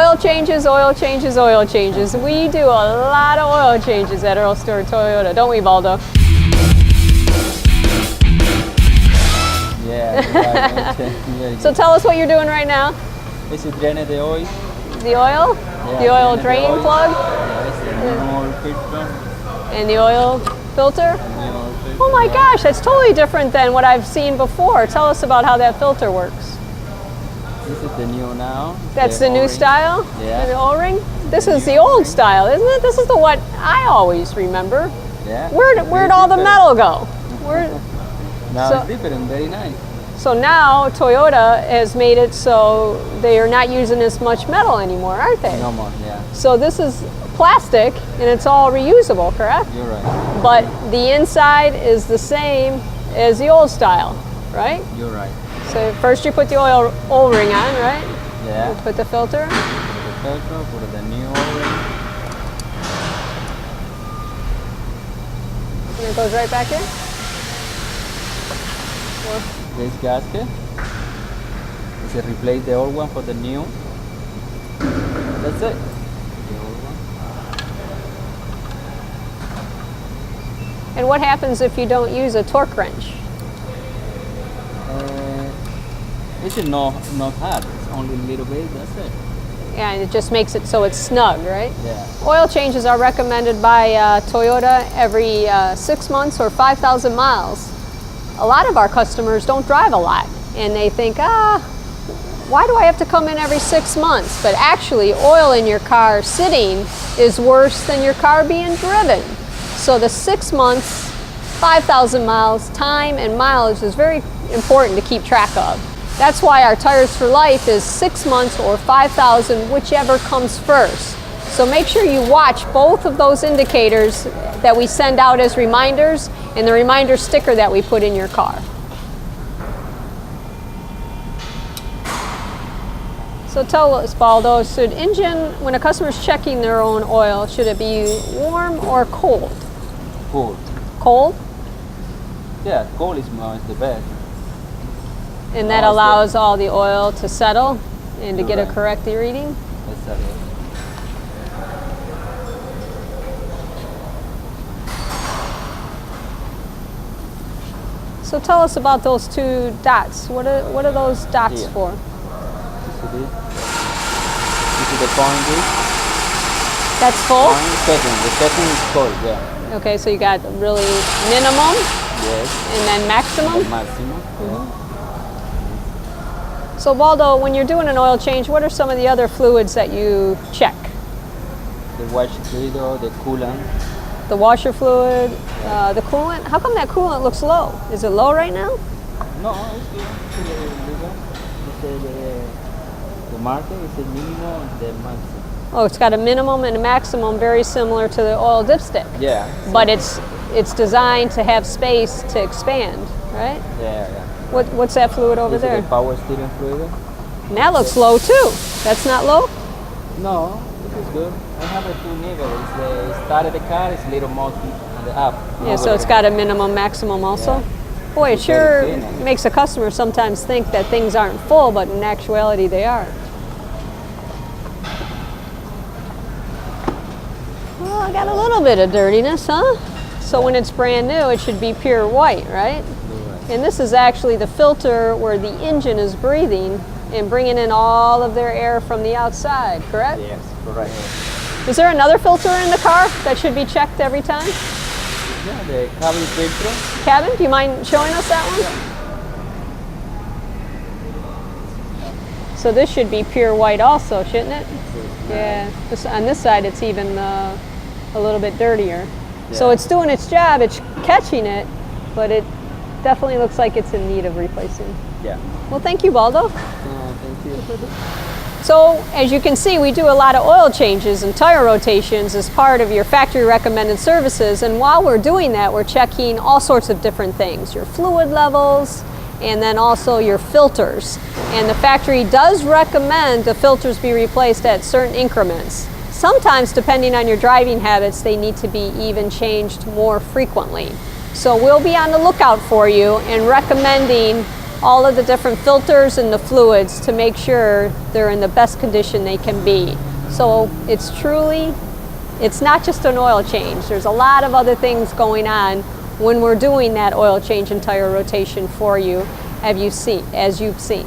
Oil changes, oil changes, oil changes. We do a lot of oil changes at Earl Stewart Toyota, don't we, Baldo? Yeah. Right. So tell us what you're doing right now. This is drain the oil. The oil? Yeah, the oil drain plug? Yes, the oil filter. And the oil filter? The oil filter. Oh my gosh, that's totally different than what I've seen before. Tell us about how that filter works. This is the new now. That's the new O-ring. style? Yeah. The O-ring? This is the old style, isn't it? This is the what I always remember. Yeah. Where'd all the metal go? Now So- it's different, very nice. So now Toyota has made it so they are not using as much metal anymore, aren't they? No more, yeah. So this is plastic and it's all reusable, correct? You're right. But the inside is the same as the old style, right? You're right. So first you put the oil O-ring on, right? Yeah. You put the filter. Put the filter, put the new O-ring. And it goes right back in. This gasket. Is it replace the old one for the new. That's it. The old one. And what happens if you don't use a torque wrench? This is not hard. It's only a little bit. That's it. Yeah, and it just makes it so it's snug, right? Yeah. Oil changes are recommended by Toyota every 6 months or 5,000 miles. A lot of our customers don't drive a lot, and they think, why do I have to come in every 6 months? But actually, oil in your car sitting is worse than your car being driven. So the 6 months, 5,000 miles, time and mileage is very important to keep track of. That's why our Tires for Life is 6 months or 5,000, whichever comes first. So make sure you watch both of those indicators that we send out as reminders and the reminder sticker that we put in your car. So tell us, Baldo, should engine, when a customer's checking their own oil, should it be warm or cold? Cold. Cold? Yeah, cold is the best. And that Oh, allows all the oil to settle and to get a Right. correct reading? That's it. So tell us about those two dots. What are those dots Here. for? This is the point. That's full? Setting. The setting is cold. Yeah. Okay, so you got really minimum Yes. and then maximum. Maximum. So Baldo, when you're doing an oil change, what are some of the other fluids that you check? The wash fluid, the coolant. The washer fluid, the coolant. How come that coolant looks low? Is it low right now? No, it's good. The market is the minimum and the maximum. Oh, it's got a minimum and a maximum, very similar to the oil dipstick. Yeah. But it's designed to have space to expand, right? Yeah. What's that fluid over This is there? the power steering fluid. And that looks low too. That's not low? No, this is good. I have a two levels. The start of the car is a little more on the up. Yeah, so it's got a minimum, maximum also. Yeah. Boy, it It's very sure thin. makes a customer sometimes think that things aren't full, but in actuality they are. Well, I got a little bit of dirtiness, huh? So when it's brand new, it should be pure white, right? And this is actually the filter where the engine is breathing and bringing in all of their air from the outside, correct? Yes, correct. Is there another filter in the car that should be checked every time? Yeah, the cabin filter. Cabin, do you mind showing us that one? So this should be pure white also, shouldn't it? Yeah, on this side it's even a little bit dirtier. So Yeah. it's doing its job, it's catching it, but it definitely looks like it's in need of replacing. Yeah. Well, thank you, Baldo. Thank you. So as you can see, we do a lot of oil changes and tire rotations as part of your factory recommended services. And while we're doing that, we're checking all sorts of different things, your fluid levels, and then also your filters. And the factory does recommend the filters be replaced at certain increments. Sometimes, depending on your driving habits, they need to be even changed more frequently. So we'll be on the lookout for you and recommending all of the different filters and the fluids to make sure they're in the best condition they can be. So it's not just an oil change. There's a lot of other things going on when we're doing that oil change and tire rotation for you, as you've seen.